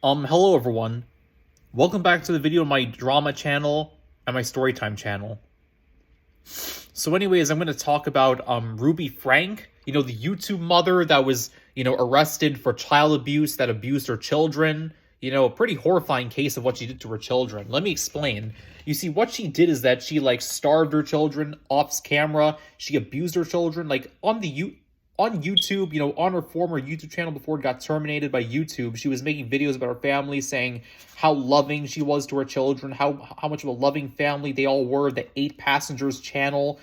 Hello everyone. Welcome back to the video on my drama channel and my storytime channel. So anyways, I'm going to talk about Ruby Franke, the YouTube mother that was, arrested for child abuse, that abused her children. A pretty horrifying case of what she did to her children. Let me explain. You see, what she did is that she, starved her children off camera. She abused her children, on YouTube, on her former YouTube channel before it got terminated by YouTube. She was making videos about her family, saying how loving she was to her children, how much of a loving family they all were, the 8 Passengers channel,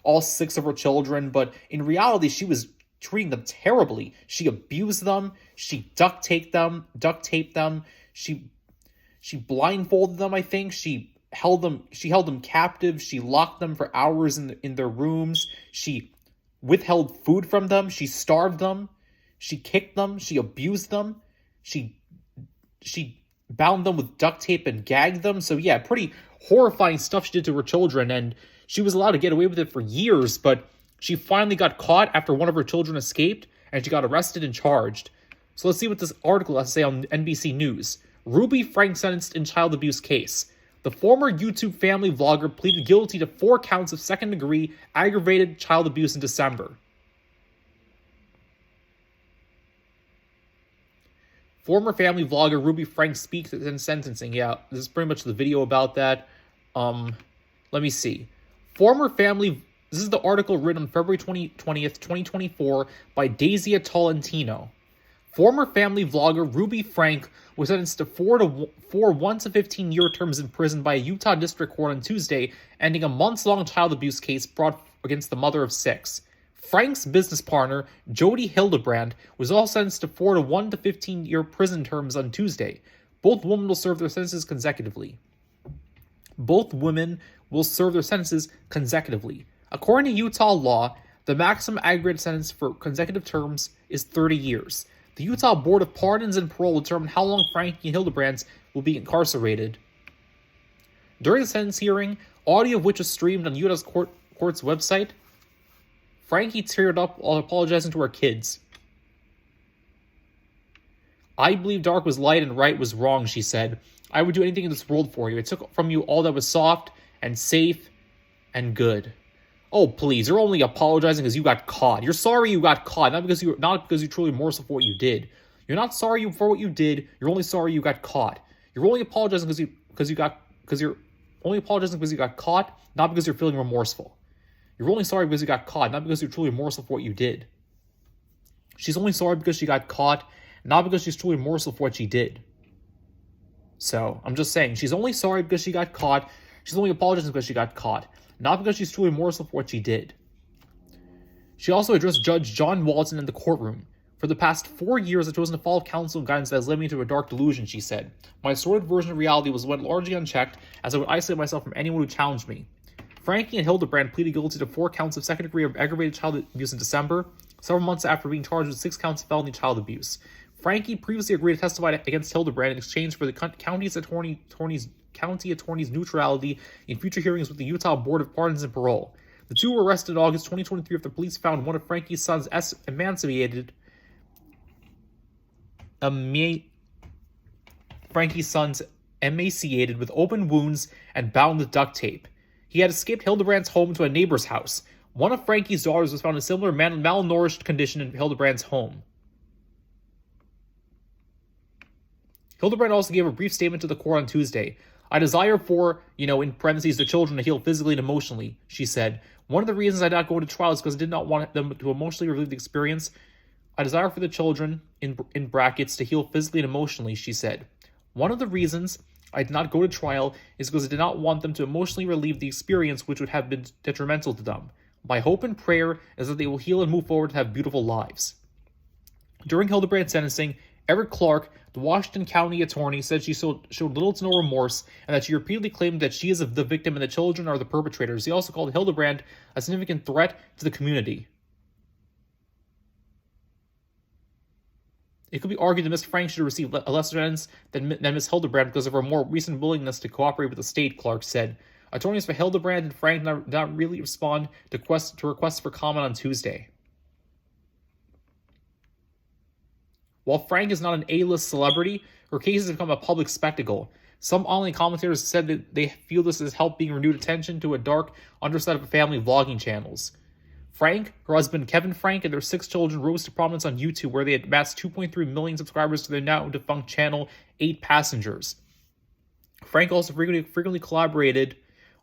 all 6 of her children. But in reality, she was treating them terribly. She abused them. She duct taped them. She blindfolded them, I think. She held them captive. She locked them for hours in their rooms. She withheld food from them. She starved them. She kicked them. She abused them. She bound them with duct tape and gagged them. So yeah, pretty horrifying stuff she did to her children, and she was allowed to get away with it for years, but she finally got caught after one of her children escaped, and she got arrested and charged. So let's see what this article has to say on NBC News. Ruby Franke sentenced in child abuse case. The former YouTube family vlogger pleaded guilty to 4 counts of second-degree aggravated child abuse in December. Former family vlogger Ruby Franke speaks in sentencing. Yeah, this is pretty much the video about that. Let me see. This is the article written on February 20th, 2024 by Daisy Tolentino. Former family vlogger Ruby Franke was sentenced to 4 1 to 15-year terms in prison by a Utah district court on Tuesday, ending a months-long child abuse case brought against the mother of 6. Franke's business partner, Jody Hildebrand, was also sentenced to 4 1 to 15-year prison terms on Tuesday. Both women will serve their sentences consecutively. According to Utah law, the maximum aggregate sentence for consecutive terms is 30 years. The Utah Board of Pardons and Parole determined how long Franke and Hildebrand will be incarcerated. During the sentence hearing, audio of which was streamed on Utah's court's website, Franke teared up while apologizing to her kids. "I believe dark was light and right was wrong," she said. "I would do anything in this world for you. I took from you all that was soft and safe and good." Oh, please, you're only apologizing because you got caught. You're sorry you got caught, not because you're truly remorseful for what you did. You're not sorry for what you did. You're only sorry you got caught. You're only apologizing because you got caught, not because you're feeling remorseful. You're only sorry because you got caught, not because you're truly remorseful for what you did. She's only sorry because she got caught, not because she's truly remorseful for what she did. So, I'm just saying, she's only sorry because she got caught. She's only apologizing because she got caught, not because she's truly remorseful for what she did. She also addressed Judge John Walton in the courtroom. "For the past 4 years, I've chosen to follow counsel and guidance that has led me to a dark delusion," she said. "My sordid version of reality went largely unchecked, as I would isolate myself from anyone who challenged me." Franke and Hildebrand pleaded guilty to 4 counts of second degree of aggravated child abuse in December, several months after being charged with 6 counts of felony child abuse. Franke previously agreed to testify against Hildebrand in exchange for the county attorney's neutrality in future hearings with the Utah Board of Pardons and Parole. The 2 were arrested in August 2023 after police found one of Franke's sons emaciated with open wounds and bound with duct tape. He had escaped Hildebrand's home to a neighbor's house. One of Franke's daughters was found in a similar malnourished condition in Hildebrand's home. Hildebrand also gave a brief statement to the court on Tuesday. "I desire for, in parentheses, the children to heal physically and emotionally," she said. "One of the reasons I did not go to trial is because I did not want them to emotionally relive the experience. I desire for the children, in brackets, to heal physically and emotionally," she said. "One of the reasons I did not go to trial is because I did not want them to emotionally relieve the experience which would have been detrimental to them. My hope and prayer is that they will heal and move forward to have beautiful lives." During Hildebrand's sentencing, Eric Clark, the Washington County attorney, said she showed little to no remorse and that she repeatedly claimed that she is the victim and the children are the perpetrators. He also called Hildebrand a significant threat to the community. It could be argued that Ms. Franke should receive a lesser sentence than Ms. Hildebrand because of her more recent willingness to cooperate with the state, Clark said. Attorneys for Hildebrand and Franke did not really respond to requests for comment on Tuesday. While Frank is not an A-list celebrity, her case has become a public spectacle. Some online commentators said that they feel this has helped being renewed attention to a dark underside of family vlogging channels. Frank, her husband Kevin Franke, and their 6 children rose to prominence on YouTube, where they had amassed 2.3 million subscribers to their now defunct channel, 8 Passengers. Frank also frequently collaborated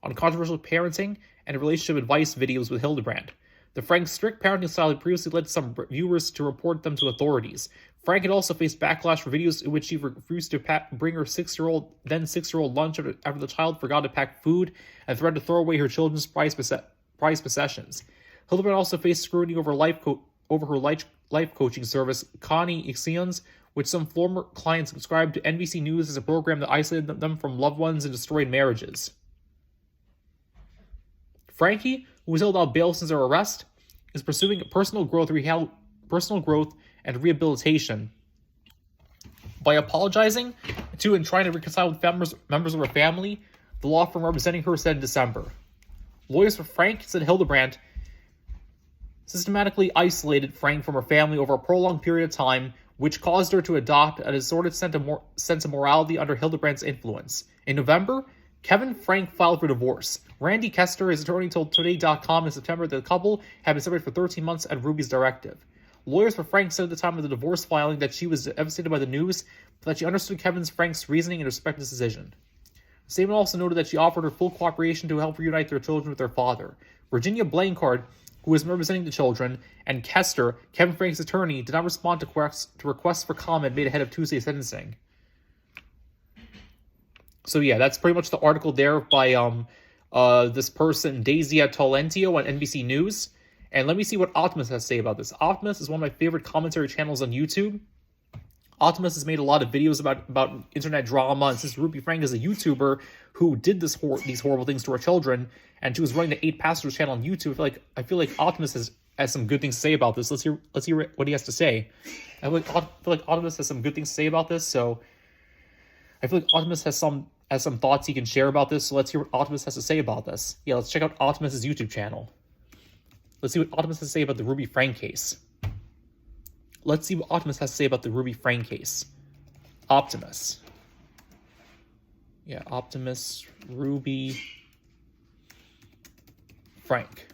on controversial parenting and relationship advice videos with Hildebrand. The Frank's strict parenting style had previously led some viewers to report them to authorities. Frank had also faced backlash for videos in which she refused to bring her 6-year-old lunch after the child forgot to pack food and threatened to throw away her children's prized possessions. Hildebrand also faced scrutiny over her life coaching service, Connie Ixions, which some former clients subscribed to NBC News as a program that isolated them from loved ones and destroyed marriages. Franke, who was held on bail since her arrest, is pursuing personal growth and rehabilitation by apologizing to and trying to reconcile with members of her family, the law firm representing her said in December. Lawyers for Frank said Hildebrand systematically isolated Frank from her family over a prolonged period of time, which caused her to adopt a distorted sense of morality under Hildebrand's influence. In November, Kevin Franke filed for divorce. Randy Kester, his attorney, told Today.com in September that the couple had been separated for 13 months at Ruby's directive. Lawyers for Frank said at the time of the divorce filing that she was devastated by the news, but that she understood Frank's reasoning and respected his decision. The statement also noted that she offered her full cooperation to help reunite their children with their father. Virginia Blanchard, who was representing the children, and Kester, Kevin Franke's attorney, did not respond to requests for comment made ahead of Tuesday's sentencing. So yeah, that's pretty much the article there by this person, Daisy Tolentio on NBC News. And let me see what Optimus has to say about this. Optimus is one of my favorite commentary channels on YouTube. Optimus has made a lot of videos about internet drama, and since Ruby Franke is a YouTuber who did these horrible things to her children, and she was running the 8 Passengers channel on YouTube, I feel like Optimus has some good things to say about this. Let's hear what he has to say. I feel like Optimus has some good things to say about this, so I feel like Optimus has some thoughts he can share about this, so let's hear what Optimus has to say about this. Yeah, let's check out Optimus's YouTube channel. Let's see what Optimus has to say about the Ruby Franke case. Let's see what Optimus has to say about the Ruby Franke case. Optimus. Yeah, Optimus, Ruby Franke.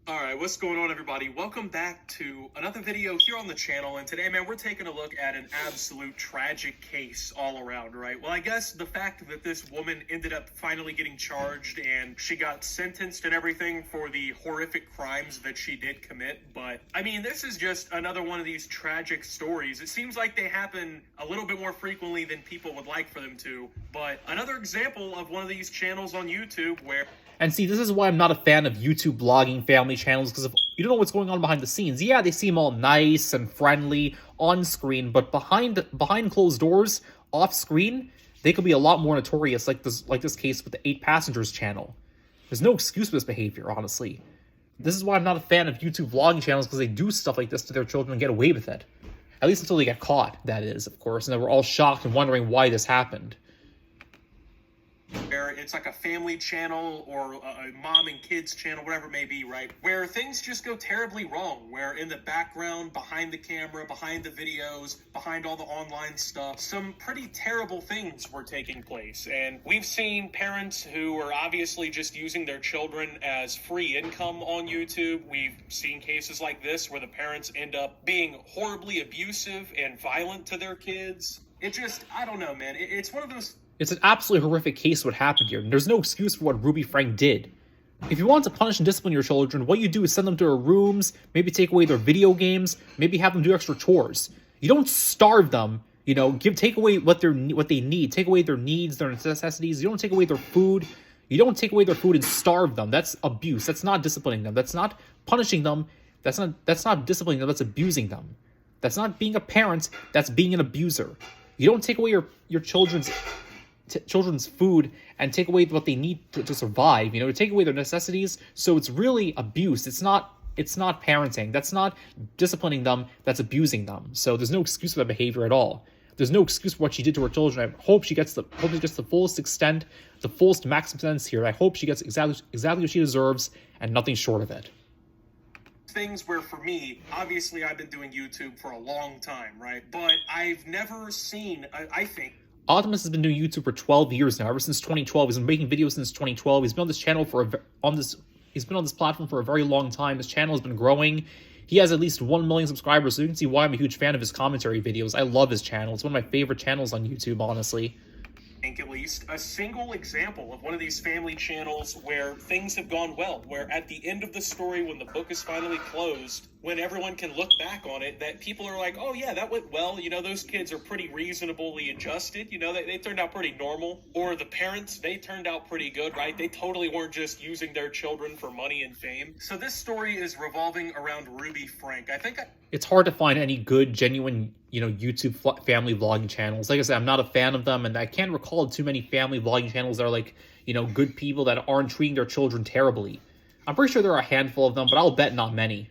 Alright, what's going on, everybody? Welcome back to another video here on the channel, and today, man, we're taking a look at an absolute tragic case all around, right? Well, I guess the fact that this woman ended up finally getting charged and she got sentenced and everything for the horrific crimes that she did commit, but, I mean, this is just another one of these tragic stories. It seems like they happen a little bit more frequently than people would like for them to, but another example of one of these channels on YouTube where... And see, this is why I'm not a fan of YouTube blogging family channels, because if you don't know what's going on behind the scenes, yeah, they seem all nice and friendly on screen, but behind closed doors, off screen, they could be a lot more notorious, like this case with the 8 Passengers channel. There's no excuse for this behavior, honestly. This is why I'm not a fan of YouTube vlogging channels, because they do stuff like this to their children and get away with it. At least until they get caught, that is, of course, and then we're all shocked and wondering why this happened. Where it's like a family channel or a mom and kids channel, whatever it may be, right? Where things just go terribly wrong, where in the background, behind the camera, behind the videos, behind all the online stuff, some pretty terrible things were taking place. And we've seen parents who are obviously just using their children as free income on YouTube. We've seen cases like this where the parents end up being horribly abusive and violent to their kids. It just, I don't know, man. It's one of those... It's an absolutely horrific case what happened here, and there's no excuse for what Ruby Franke did. If you want to punish and discipline your children, what you do is send them to their rooms, maybe take away their video games, maybe have them do extra chores. You don't starve them, you know, take away what they need, take away their needs, their necessities. You don't take away their food. You don't take away their food and starve them. That's abuse. That's not disciplining them. That's not punishing them. That's not disciplining them. That's abusing them. That's not being a parent. That's being an abuser. You don't take away your children's food and take away what they need to survive, you know, to take away their necessities. So it's really abuse. It's not parenting. That's not disciplining them. That's abusing them. So there's no excuse for that behavior at all. There's no excuse for what she did to her children. I hope she gets the fullest extent, the fullest maximum sentence here. I hope she gets exactly what she deserves and nothing short of it. things where for me, obviously I've been doing YouTube for a long time, right? But I've never seen, I think, Optimus has been doing YouTube for 12 years now, ever since 2012. He's been making videos since 2012. He's been on this channel he's been on this platform for a very long time. His channel has been growing. He has at least 1 million subscribers, so you can see why I'm a huge fan of his commentary videos. I love his channel. It's one of my favorite channels on YouTube, honestly. At least a single example of one of these family channels where things have gone well, where at the end of the story, when the book is finally closed, when everyone can look back on it, that people are like, oh yeah, that went well, you know, those kids are pretty reasonably adjusted, you know, they turned out pretty normal. Or the parents, they turned out pretty good, right? They totally weren't just using their children for money and fame. So this story is revolving around Ruby Franke. It's hard to find any good, genuine, you know, YouTube family vlogging channels. Like I said, I'm not a fan of them, and I can't recall too many family vlogging channels that are like, you know, good people that aren't treating their children terribly. I'm pretty sure there are a handful of them, but I'll bet not many.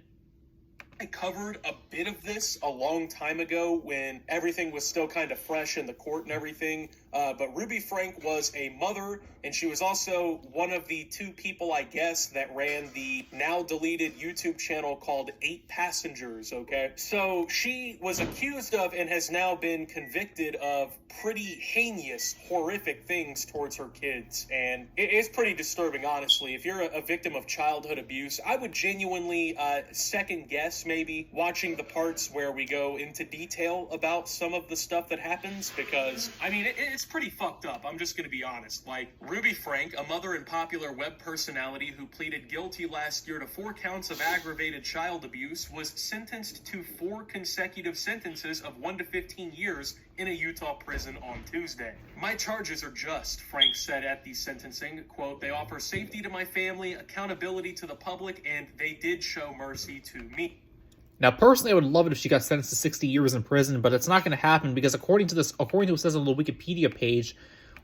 I covered a bit of this a long time ago when everything was still kind of fresh in the court and everything. But Ruby Franke was a mother, and she was also one of the 2 people, I guess, that ran the now deleted YouTube channel called 8 Passengers, okay? So she was accused of and has now been convicted of pretty heinous, horrific things towards her kids. And it's pretty disturbing, honestly. If you're a victim of childhood abuse, I would genuinely second guess maybe watching the parts where we go into detail about some of the stuff that happens, because, I mean, it's pretty fucked up. I'm just gonna be honest. Like, Ruby Franke, a mother and popular web personality who pleaded guilty last year to 4 counts of aggravated child abuse, was sentenced to 4 consecutive sentences of 1 to 15 years in a Utah prison on Tuesday. My charges are just, Franke said at the sentencing, quote, they offer safety to my family, accountability to the public, and they did show mercy to me. Now, personally, I would love it if she got sentenced to 60 years in prison, but it's not going to happen because according to what it says on the Wikipedia page,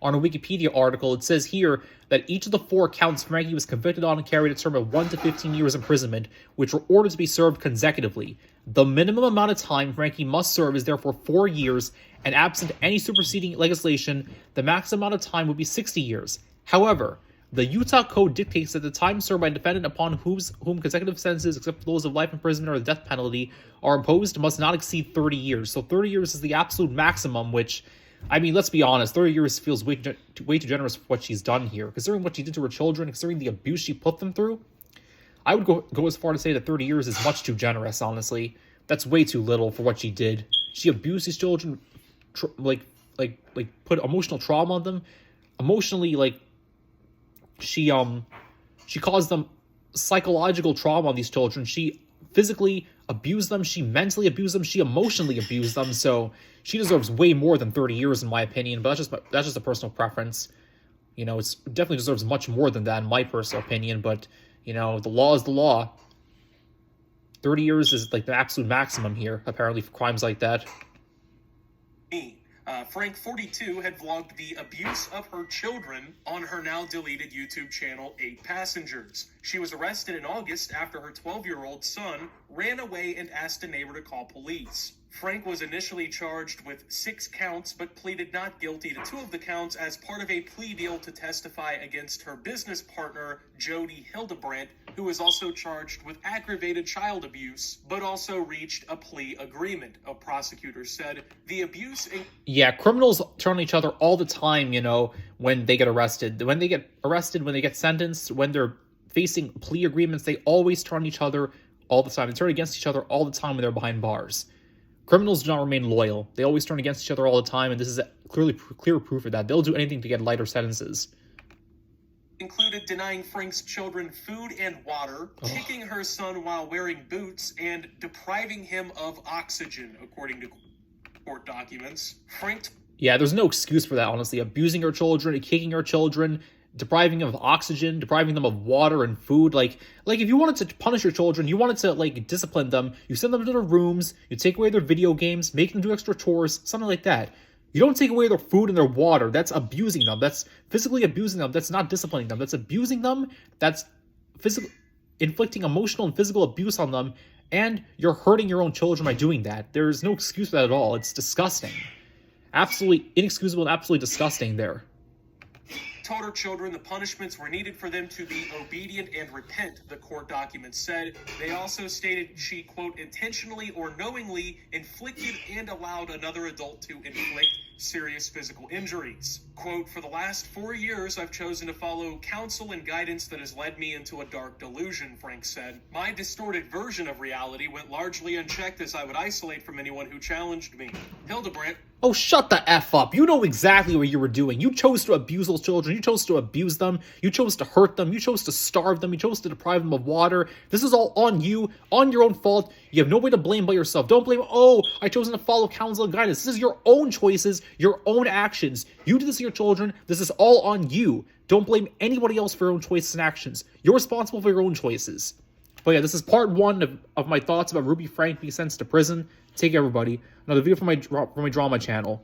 on a Wikipedia article, it says here that each of the 4 counts Franke was convicted on and carried a term of 1 to 15 years imprisonment, which were ordered to be served consecutively. The minimum amount of time Franke must serve is therefore 4 years, and absent any superseding legislation, the maximum amount of time would be 60 years. However, the Utah Code dictates that the time served by a defendant upon whom consecutive sentences, except for those of life imprisonment or the death penalty, are imposed must not exceed 30 years. So 30 years is the absolute maximum, which, I mean, let's be honest, 30 years feels way too generous for what she's done here. Considering what she did to her children, considering the abuse she put them through, I would go as far to say that 30 years is much too generous, honestly. That's way too little for what she did. She abused these children, put emotional trauma on them. Emotionally, she caused them psychological trauma on these children. She physically abused them, she mentally abused them, she emotionally abused them, so she deserves way more than 30 years in my opinion, but that's just a personal preference. You know, it definitely deserves much more than that in my personal opinion, but, you know, the law is the law. 30 years is like the absolute maximum here, apparently, for crimes like that. Franke, 42, had vlogged the abuse of her children on her now deleted YouTube channel, 8 Passengers. She was arrested in August after her 12-year-old son ran away and asked a neighbor to call police. Franke was initially charged with 6 counts, but pleaded not guilty to 2 of the counts as part of a plea deal to testify against her business partner, Jody Hildebrandt, who was also charged with aggravated child abuse, but also reached a plea agreement, a prosecutor said. The abuse... Yeah, criminals turn on each other all the time, you know, when they get arrested. When they get arrested, when they get sentenced, when they're facing plea agreements, they always turn on each other all the time. They turn against each other all the time when they're behind bars. Criminals do not remain loyal. They always turn against each other all the time, and this is clear proof of that. They'll do anything to get lighter sentences. Included denying Franke's children food and water, kicking her son while wearing boots, and depriving him of oxygen, according to court documents. Yeah, there's no excuse for that, honestly. Abusing her children, kicking her children, depriving them of oxygen, depriving them of water and food. Like if you wanted to punish your children, you wanted to, discipline them, you send them to their rooms, you take away their video games, make them do extra chores, something like that. You don't take away their food and their water. That's abusing them. That's physically abusing them. That's not disciplining them. That's abusing them. That's inflicting emotional and physical abuse on them, and you're hurting your own children by doing that. There's no excuse for that at all. It's disgusting. Absolutely inexcusable and absolutely disgusting there. told her children the punishments were needed for them to be obedient and repent, the court documents said. They also stated she, quote, intentionally or knowingly inflicted and allowed another adult to inflict serious physical injuries. Quote, for the last 4 years, I've chosen to follow counsel and guidance that has led me into a dark delusion, Franke said. My distorted version of reality went largely unchecked as I would isolate from anyone who challenged me. Hildebrandt. Oh, shut the F up. You know exactly what you were doing. You chose to abuse those children. You chose to abuse them. You chose to hurt them. You chose to starve them. You chose to deprive them of water. This is all on you, on your own fault. You have nobody to blame but yourself. Don't blame, oh, I chosen to follow counsel and guidance. This is your own choices, your own actions. You did this to your children. This is all on you. Don't blame anybody else for your own choices and actions. You're responsible for your own choices. But yeah, this is part 1 of my thoughts about Ruby Franke being sentenced to prison. Take care, everybody. Another video from my drama channel.